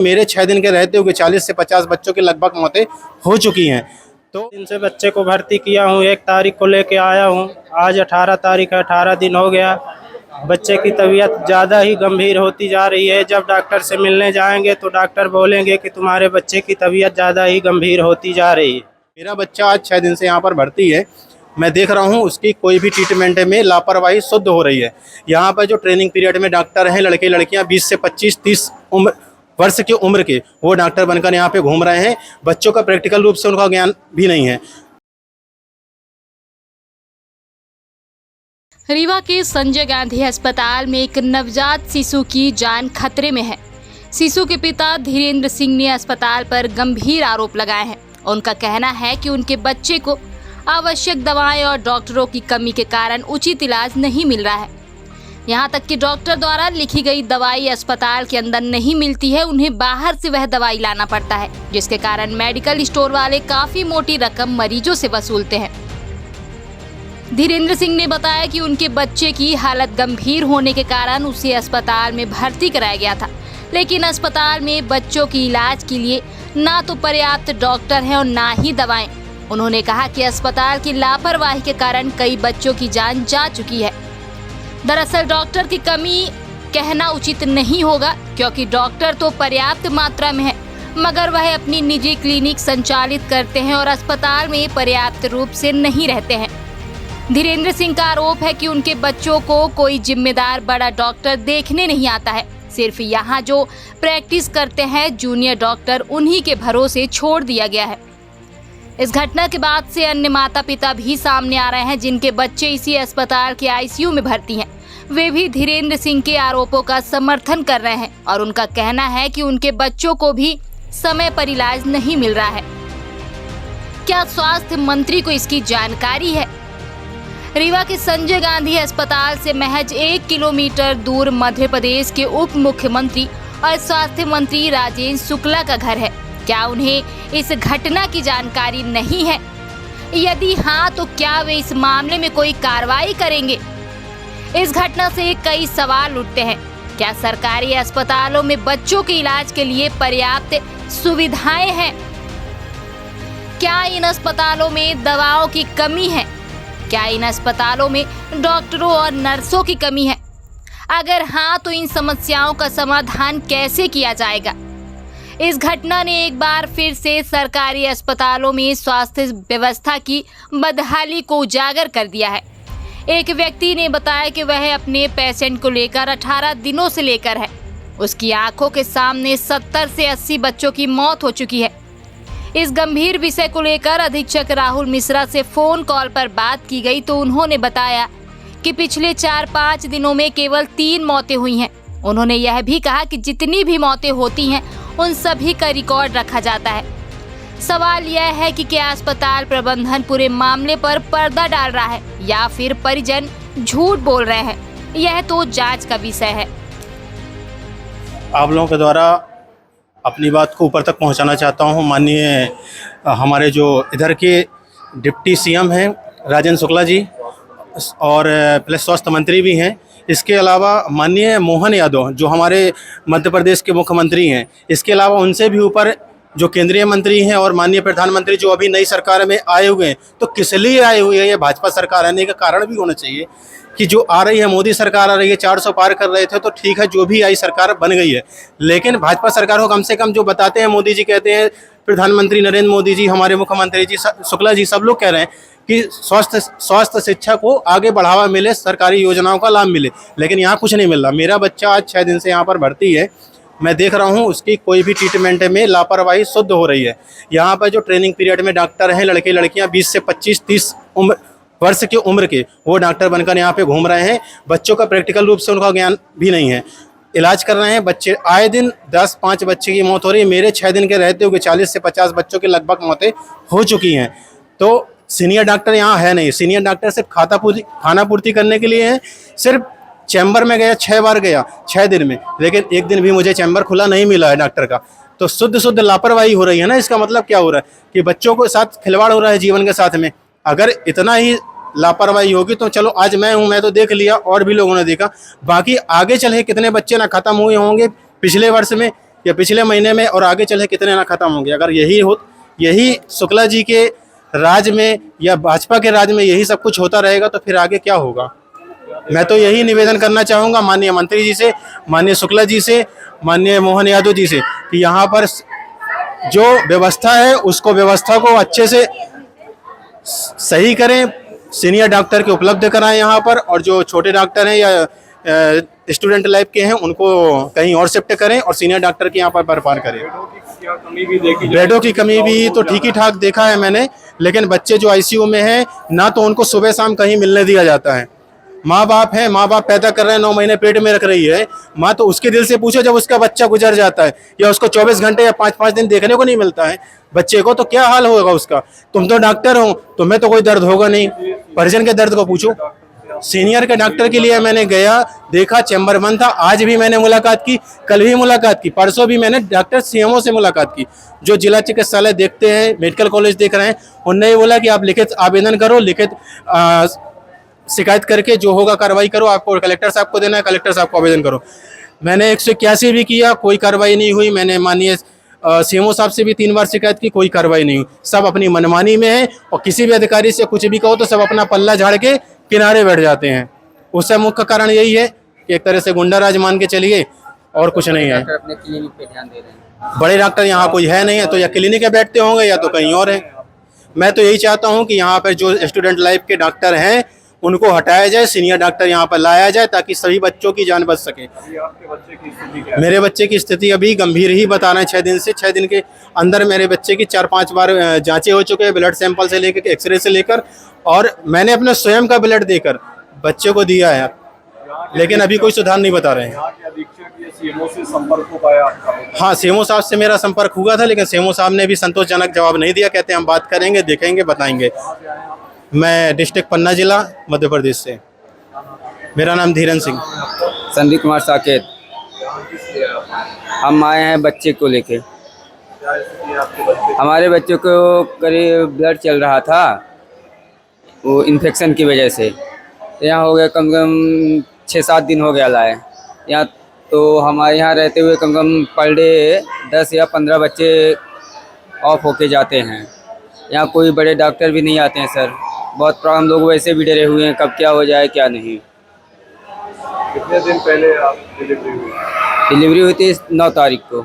मेरे 6 दिन के रहते हुए 40 से 50 बच्चों की लगभग मौतें हो चुकी हैं। तो इनसे बच्चे को भर्ती किया हूँ, 1 तारीख को लेके आया हूँ। आज 18 तारीख है, 18 दिन हो गया। बच्चे की तबीयत ज़्यादा ही गंभीर होती जा रही है। जब डॉक्टर से मिलने जाएंगे तो डॉक्टर बोलेंगे कि तुम्हारे बच्चे की तबीयत ज़्यादा ही गंभीर होती जा रही है। मेरा बच्चा आज 6 दिन से यहाँ पर भर्ती है। मैं देख रहा हूँ उसकी कोई भी ट्रीटमेंट में लापरवाही शुद्ध हो रही है। यहाँ पर जो ट्रेनिंग पीरियड में डॉक्टर हैं, लड़के लड़कियाँ 20 से 25-30 वर्ष की उम्र के, वो डॉक्टर बनकर यहाँ पे घूम रहे हैं। बच्चों का प्रैक्टिकल रूप से उनका ज्ञान भी नहीं है। रीवा के संजय गांधी अस्पताल में एक नवजात शिशु की जान खतरे में है। शिशु के पिता धीरेन्द्र सिंह ने अस्पताल पर गंभीर आरोप लगाए हैं। उनका कहना है कि उनके बच्चे को आवश्यक दवाएं और डॉक्टरों की कमी के कारण उचित इलाज नहीं मिल रहा है। यहां तक कि डॉक्टर द्वारा लिखी गई दवाई अस्पताल के अंदर नहीं मिलती है, उन्हें बाहर से वह दवाई लाना पड़ता है, जिसके कारण मेडिकल स्टोर वाले काफी मोटी रकम मरीजों से वसूलते हैं। धीरेन्द्र सिंह ने बताया कि उनके बच्चे की हालत गंभीर होने के कारण उसे अस्पताल में भर्ती कराया गया था, लेकिन अस्पताल में बच्चों की इलाज के लिए ना तो पर्याप्त डॉक्टर हैं और ना ही दवाएं। उन्होंने कहा कि अस्पताल की लापरवाही के कारण कई बच्चों की जान जा चुकी है। दरअसल डॉक्टर की कमी कहना उचित नहीं होगा, क्योंकि डॉक्टर तो पर्याप्त मात्रा में है, मगर वह अपनी निजी क्लिनिक संचालित करते हैं और अस्पताल में पर्याप्त रूप से नहीं रहते हैं। धीरेन्द्र सिंह का आरोप है कि उनके बच्चों को कोई जिम्मेदार बड़ा डॉक्टर देखने नहीं आता है। सिर्फ यहाँ जो प्रैक्टिस करते हैं जूनियर डॉक्टर, उन्हीं के भरोसे छोड़ दिया गया है। इस घटना के बाद से अन्य माता पिता भी सामने आ रहे हैं, जिनके बच्चे इसी अस्पताल के आईसीयू में भर्ती हैं। वे भी धीरेन्द्र सिंह के आरोपों का समर्थन कर रहे हैं और उनका कहना है कि उनके बच्चों को भी समय पर इलाज नहीं मिल रहा है। क्या स्वास्थ्य मंत्री को इसकी जानकारी है? रीवा के संजय गांधी अस्पताल से महज 1 किलोमीटर दूर मध्य प्रदेश के उप मुख्यमंत्री और स्वास्थ्य मंत्री राजेंद्र शुक्ला का घर है। क्या उन्हें इस घटना की जानकारी नहीं है? यदि हाँ, तो क्या वे इस मामले में कोई कार्रवाई करेंगे? इस घटना से कई सवाल उठते हैं। क्या सरकारी अस्पतालों में बच्चों के इलाज के लिए पर्याप्त सुविधाएं हैं? क्या इन अस्पतालों में दवाओं की कमी है? क्या इन अस्पतालों में डॉक्टरों और नर्सों की कमी है? अगर हाँ, तो इन समस्याओं का समाधान कैसे किया जाएगा? इस घटना ने एक बार फिर से सरकारी अस्पतालों में स्वास्थ्य व्यवस्था की बदहाली को उजागर कर दिया है। एक व्यक्ति ने बताया कि वह अपने पेशेंट को लेकर 18 दिनों से लेकर है। उसकी आंखों के सामने 70 से 80 बच्चों की मौत हो चुकी है। इस गंभीर विषय को लेकर अधीक्षक राहुल मिश्रा से फोन कॉल पर बात की गई तो उन्होंने बताया कि पिछले 4-5 दिनों में केवल 3 मौतें हुई हैं। उन्होंने यह भी कहा कि जितनी भी मौतें होती हैं उन सभी का रिकॉर्ड रखा जाता है। सवाल यह है कि क्या अस्पताल प्रबंधन पूरे मामले पर पर्दा डाल रहा है या फिर परिजन झूठ बोल रहे हैं? यह तो जांच का विषय है। आप लोगों के द्वारा अपनी बात को ऊपर तक पहुंचाना चाहता हूं। माननीय हमारे जो इधर के डिप्टी सीएम हैं राजेंद्र शुक्ला जी और प्लस स्वास्थ्य मंत्री भी हैं। इसके अलावा माननीय मोहन यादव जो हमारे मध्य प्रदेश के मुख्यमंत्री हैं, इसके अलावा उनसे भी ऊपर जो केंद्रीय मंत्री हैं और माननीय प्रधानमंत्री जो अभी नई सरकार में आए हुए हैं, तो किस लिए आए हुए हैं? ये भाजपा सरकार आने का कारण भी होना चाहिए कि जो आ रही है मोदी सरकार आ रही है, 400 पार कर रहे थे तो ठीक है, जो भी आई सरकार बन गई है, लेकिन भाजपा सरकार को कम से कम जो बताते हैं, मोदी जी कहते हैं, प्रधानमंत्री नरेंद्र मोदी जी, हमारे मुख्यमंत्री जी शुक्ला जी, सब लोग कह रहे हैं कि स्वास्थ्य शिक्षा को आगे बढ़ावा मिले, सरकारी योजनाओं का लाभ मिले, लेकिन यहाँ कुछ नहीं मिल रहा। मेरा बच्चा आज 6 दिन से यहाँ पर भर्ती है। मैं देख रहा हूँ उसकी कोई भी ट्रीटमेंट में लापरवाही शुद्ध हो रही है। यहाँ पर जो ट्रेनिंग पीरियड में डॉक्टर हैं, लड़के लड़कियाँ 20 से 25-30 वर्ष की उम्र के, वो डॉक्टर बनकर यहाँ पे घूम रहे हैं। बच्चों का प्रैक्टिकल रूप से उनका ज्ञान भी नहीं है। इलाज कर रहे हैं बच्चे, आए दिन 10-5 बच्चे की मौत हो रही है। मेरे 6 दिन के रहते हुए 40 से 50 बच्चों की लगभग मौतें हो चुकी हैं। तो सीनियर डॉक्टर यहाँ है नहीं। सीनियर डॉक्टर सिर्फ खाना पूर्ति करने के लिए है। सिर्फ चैम्बर में गया, 6 बार गया 6 दिन में, लेकिन एक दिन भी मुझे चैम्बर खुला नहीं मिला है डॉक्टर का। तो शुद्ध लापरवाही हो रही है ना। इसका मतलब क्या हो रहा है कि बच्चों के साथ खिलवाड़ हो रहा है जीवन के साथ में। अगर इतना ही लापरवाही होगी तो चलो, आज मैं हूँ, मैं तो देख लिया और भी लोगों ने देखा, बाकी आगे चले कितने बच्चे ना खत्म हुए होंगे पिछले वर्ष में कि पिछले महीने में और आगे चले कितने ना ख़त्म होंगे। अगर यही शुक्ला जी के राज में या भाजपा के राज में यही सब कुछ होता रहेगा तो फिर आगे क्या होगा। मैं तो यही निवेदन करना चाहूँगा माननीय मंत्री जी से, माननीय शुक्ला जी से, माननीय मोहन यादव जी से कि यहाँ पर जो व्यवस्था है उसको व्यवस्था को अच्छे से सही करें, सीनियर डॉक्टर के उपलब्ध कराएं यहाँ पर, और जो छोटे डॉक्टर हैं या स्टूडेंट लाइफ के हैं उनको कहीं और शिफ्ट करें और सीनियर डॉक्टर के यहाँ पर बर्पार करें। बेडों की कमी भी तो ठीक ही ठाक देखा है मैंने, लेकिन बच्चे जो आईसीयू में हैं ना तो उनको सुबह शाम कहीं मिलने दिया जाता है। माँ बाप हैं, माँ बाप पैदा कर रहे हैं, 9 महीने पेट में रख रही है माँ, तो उसके दिल से पूछो जब उसका बच्चा गुजर जाता है या उसको 24 घंटे या 5-5 दिन देखने को नहीं मिलता है बच्चे को, तो क्या हाल होगा उसका। तुम तो डॉक्टर हो, तुम्हें तो कोई दर्द होगा नहीं, परिजन के दर्द को पूछो। सीनियर के डॉक्टर के लिए मैंने गया, देखा, चैम्बर बंद था। आज भी मैंने मुलाकात की, कल भी मुलाकात की, परसों भी मैंने डॉक्टर सीएमओ से मुलाकात की जो जिला चिकित्सालय देखते हैं, मेडिकल कॉलेज देख रहे हैं। उन्होंने बोला कि आप लिखित आवेदन करो, लिखित शिकायत करके जो होगा कार्रवाई करो, आपको कलेक्टर साहब को देना है, कलेक्टर साहब को आवेदन करो। मैंने 181 भी किया, कोई कार्रवाई नहीं हुई। मैंने माननीय सीएमओ साहब से भी 3 बार शिकायत की, कोई कार्रवाई नहीं हुई। सब अपनी मनमानी में है और किसी भी अधिकारी से कुछ भी कहो तो सब अपना पल्ला झाड़ के किनारे बैठ जाते हैं। उसका मुख्य कारण यही है कि एक तरह से गुंडा राज मान के चलिए, और कुछ नहीं है। अपने क्लिनिक पे ध्यान दे रहे हैं। बड़े डॉक्टर यहाँ कोई है नहीं है, तो या क्लिनिक में बैठते होंगे या तो कहीं और है। मैं तो यही चाहता हूँ कि यहाँ पर जो स्टूडेंट लाइफ के डॉक्टर हैं उनको हटाया जाए, सीनियर डॉक्टर यहाँ पर लाया जाए ताकि सभी बच्चों की जान बच सके। आपके बच्चे की स्थिति क्या है? मेरे बच्चे की स्थिति अभी गंभीर ही बता रहे हैं। 6 दिन से 6 दिन के अंदर मेरे बच्चे की 4-5 बार जांचें हो चुके हैं, ब्लड सैंपल से लेकर एक्सरे से लेकर, और मैंने अपने स्वयं का ब्लड देकर बच्चे को दिया है, लेकिन अभी कोई सुधार नहीं बता रहे हैं। यहाँ के अधीक्षक या सीएमओ से संपर्क हो पाया आपका? हाँ, सीएमओ साहब से मेरा संपर्क हुआ था, लेकिन सीएमओ साहब ने भी संतोषजनक जवाब नहीं दिया। कहते हैं हम बात करेंगे, देखेंगे, बताएंगे। मैं डिस्ट्रिक्ट पन्ना जिला मध्य प्रदेश से। मेरा नाम धीरन सिंह। संदीप कुमार साकेत। हम आए हैं बच्चे को लेके। क्या स्थिति है आपके बच्चे? हमारे बच्चे को करीब ब्लड चल रहा था, वो इन्फेक्शन की वजह से। यहाँ हो गया कम से कम 6-7 दिन हो गया लाए यहाँ। तो हमारे यहाँ रहते हुए कम से कम पर डे 10 या 15 बच्चे ऑफ होके जाते हैं। यहाँ कोई बड़े डॉक्टर भी नहीं आते हैं सर। बहुत प्रॉब्लम, लोग वैसे भी डरे हुए हैं कब क्या हो जाए क्या नहीं। कितने दिन पहले आप डिलीवरी हुई? डिलीवरी हुई थी 9 तारीख को।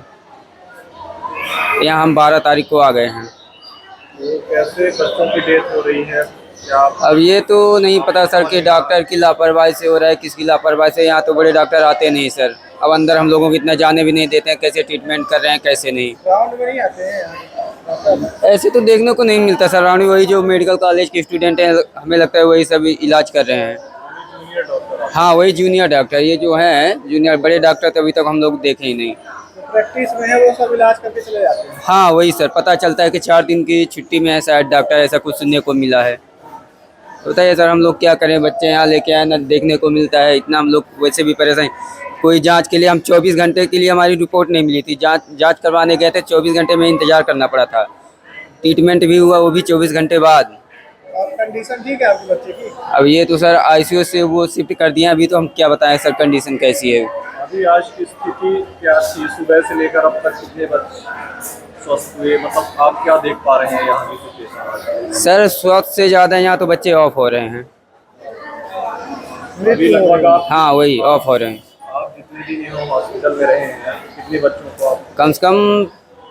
यहाँ हम 12 तारीख को आ गए हैं। तो कैसे बच्चों की डेथ हो रही है? क्या आप अब ये तो नहीं पता सर कि डॉक्टर की लापरवाही से हो रहा है, किसकी लापरवाही से। यहाँ तो बड़े डॉक्टर आते नहीं सर। अब अंदर हम लोगों को इतना जाने भी नहीं देते हैं, कैसे ट्रीटमेंट कर रहे हैं कैसे नहीं। ग्राउंड में नहीं आते हैं? ऐसे तो देखने को नहीं मिलता सर। राउंड वही जो मेडिकल कॉलेज के स्टूडेंट हैं, हमें लगता है वही सब इलाज कर रहे हैं। Junior doctor? हाँ, वही जूनियर डॉक्टर। ये जो हैं जूनियर, बड़े डॉक्टर तो अभी तक हम लोग देखे ही नहीं। तो प्रैक्टिस में है वो सब इलाज करके चले जाते हैं? हाँ वही सर, पता चलता है कि 4 दिन की छुट्टी में है शायद डॉक्टर, ऐसा कुछ सुनने को मिला है। बताइए सर, हम लोग क्या करें? बच्चे यहाँ लेके आए ना देखने को मिलता है, इतना हम लोग वैसे भी परेशान। कोई जांच के लिए हम 24 घंटे के लिए हमारी रिपोर्ट नहीं मिली थी। जांच करवाने गए थे, 24 घंटे में इंतज़ार करना पड़ा था। ट्रीटमेंट भी हुआ वो भी 24 घंटे बाद। कंडीशन ठीक है आपके बच्चे की? अब ये तो सर आईसीयू से वो शिफ्ट कर दिए। अभी तो हम क्या बताएं सर कंडीशन कैसी है। अभी आज की स्थिति क्या थी? सुबह से लेकर अब तक कितने बच्चे स्वस्थ हुए? मतलब आप क्या देख पा रहे हैं यहाँ की सिचुएशन? सर स्वस्थ से ज़्यादा यहाँ तो बच्चे ऑफ हो रहे हैं। अभी लगभग आप हाँ वही ऑफ हो रहे हैं। जितने दिन यहाँ हॉस्पिटल में रहे हैं कितने बच्चों को आप? कम से कम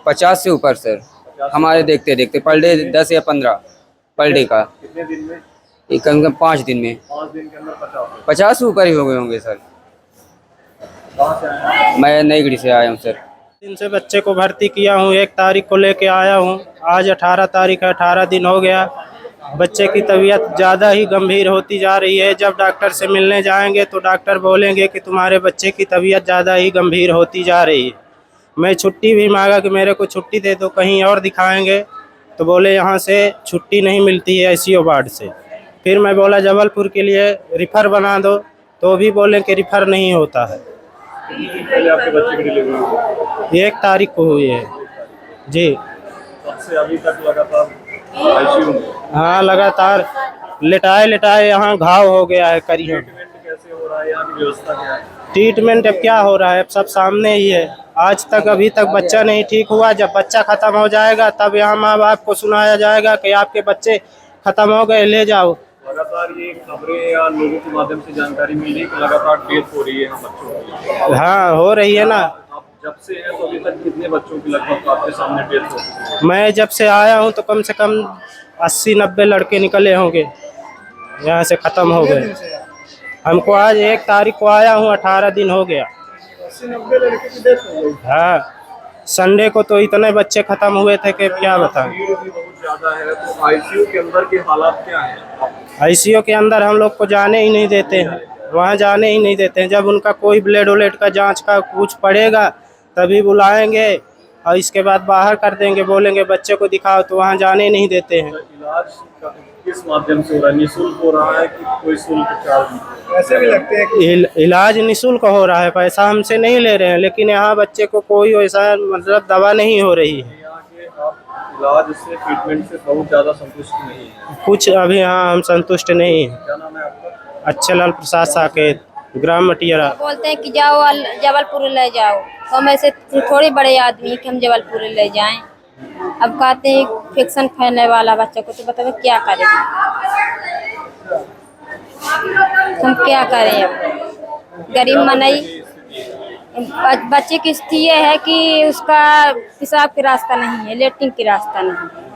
50 से ऊपर सर। हमारे देखते देखते पर डे 10 या 15 पर डे का। कितने दिन में? ये कम से कम 5 दिन में 5 दिन के अंदर 50 से ऊपर ही हो गए होंगे सर। कहाँ से आए हैं? मैं नईगढ़ी से आया हूँ सर। दिन से बच्चे को भर्ती किया हूँ, 1 तारीख को लेके आया हूँ। आज 18 तारीख है, 18 दिन हो गया। बच्चे की तबीयत ज़्यादा ही गंभीर होती जा रही है। जब डॉक्टर से मिलने जाएंगे तो डॉक्टर बोलेंगे कि तुम्हारे बच्चे की तबीयत ज़्यादा ही गंभीर होती जा रही है। मैं छुट्टी भी मांगा कि मेरे को छुट्टी दे दो, कहीं और दिखाएंगे, तो बोले यहाँ से छुट्टी नहीं मिलती है आईसीयू वार्ड से। फिर मैं बोला जबलपुर के लिए रिफ़र बना दो, तो भी बोले कि रिफ़र नहीं होता है। पहले आपके बच्चे की डिलीवरी हुई? 1 तारीख को हुई है जी। तब से अभी तक लगातार आईसीयू में? हाँ, लगातार लिटाए लिटाए यहाँ घाव हो गया है करियर। ट्रीटमेंट कैसे हो रहा है? यहाँ की व्यवस्था क्या है? ट्रीटमेंट अब क्या हो रहा है, अब सब सामने ही है। आज तक अभी तक बच्चा नहीं ठीक हुआ। जब बच्चा खत्म हो जाएगा तब यहाँ माँ बाप को सुनाया जाएगा कि आपके बच्चे खत्म हो गए, ले जाओ। लगातार ये खबरें या लोगों के माध्यम से जानकारी मिल रही है कि लगातार डेथ हो रही है यहाँ बच्चों की। हाँ, हो रही है ना। आप जब से हैं तो अभी तक कितने बच्चों की लगभग आपके सामने डेथ हो चुकी है? मैं जब से आया हूँ तो कम से कम 80-90 लड़के निकले होंगे, यहाँ से खत्म हो गए। हमको आज 1 तारीख को आया हूँ, 18 दिन हो गया। 80-90 लड़के की डेथ हो गई। हाँ, संडे को तो इतने बच्चे खत्म हुए थे कि क्या बताएं। भीड़ भी बहुत ज्यादा है, तो आईसीयू के अंदर के हालात क्या हैं? आईसीयू के अंदर हम लोग को जाने ही नहीं देते हैं, वहाँ जाने ही नहीं देते हैं। जब उनका कोई ब्लड व्लेड का जांच का कुछ पड़ेगा तभी बुलाएंगे और इसके बाद बाहर कर देंगे, बोलेंगे बच्चे को दिखाओ, तो वहाँ जाने नहीं देते हैं। इलाज किस माध्यम से हो रहा है? निःशुल्क हो रहा है कि कोई शुल्क चार्ज? ऐसे भी लगते हैं कि इलाज निःशुल्क हो रहा है, पैसा हमसे नहीं ले रहे हैं, लेकिन यहाँ बच्चे को कोई वैसा मतलब दवा नहीं हो रही है। यहाँ के आप इलाज से, ट्रीटमेंट से बहुत ज़्यादा संतुष्ट नहीं है? कुछ अभी यहाँ हम संतुष्ट नहीं हैं। क्या नाम है आपका? अच्छेलाल प्रसाद साकेत, ग्राम मटियारा। बोलते हैं कि जाओ जबलपुर ले जाओ, तो हम ऐसे थोड़े बड़े आदमी हैं कि हम जबलपुर ले जाएं। अब कहते हैं इन्फेक्शन फैलने वाला बच्चे को, तो बताओ क्या करें, हम क्या करें? अब गरीब मनई बच्चे की स्थिति ये है कि उसका पेशाब का रास्ता नहीं है, लेटरिन की रास्ता नहीं है,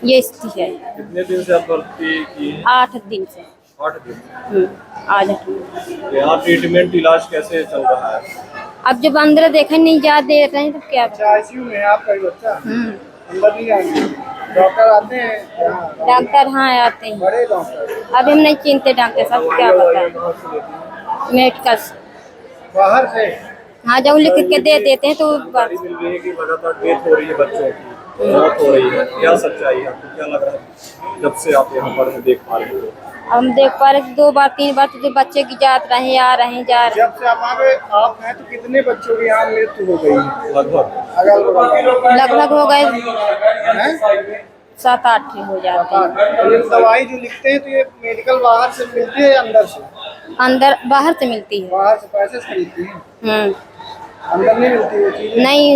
ये स्थिति है। कितने दिन से आप भर्ती की? 8 दिन से। 8 दिन। आज 8 दिन। यहाँ ट्रीटमेंट इलाज कैसे चल रहा है? अब जब अंदर देखे नहीं जा दे रहे हैं तो क्या? आईसीयू में आपका बच्चा अंदर नहीं आएंगे, डॉक्टर आते हैं यहाँ? डॉक्टर हाँ आते हैं, बड़े डॉक्टर। अभी हम नहीं चिंते डॉक्टर साहब, क्या बताएं। मेडिकल बाहर से हाँ, जब लिख के दे देते हैं तो जानकारी मिल रही है कि लगातार डेथ हो रही है बच्चों की, मौत हो रही है, क्या सच्चाई है? आपको क्या लग रहा है जब से आप यहाँ पर देख पा रहे हो? हम देख पा रहे 2 बार 3 बार तो बच्चे की जात रहे, आ रहे हैं, जा रहे हैं। जब से आप हैं तो कितने बच्चों की यहाँ मृत्यु हो गई है? लगभग लगभग हो गए 7-8 हो जाते हैं। ये दवाई जो लिखते हैं तो ये मेडिकल बाहर से मिलती है, अंदर से? अंदर बाहर से मिलती है। बाहर से पैसे से खरीदती हैं, अंदर नहीं मिलती वो चीज़? नहीं,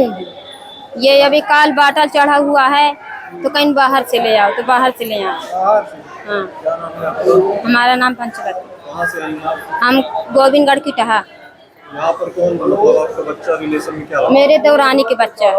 ये अभी काल बाटल चढ़ा हुआ है तो कहीं बाहर से ले आओ, तो बाहर से ले आओ। बाहर से। हाँ, क्या नाम है आपका? हमारा नाम पंचवती। कहाँ से आई हैं आप? हम गोविंदगढ़ की टहा। यहाँ पर कौन मतलब आपका बच्चा रिलेशन में क्या? मेरे देवरानी के बच्चा है।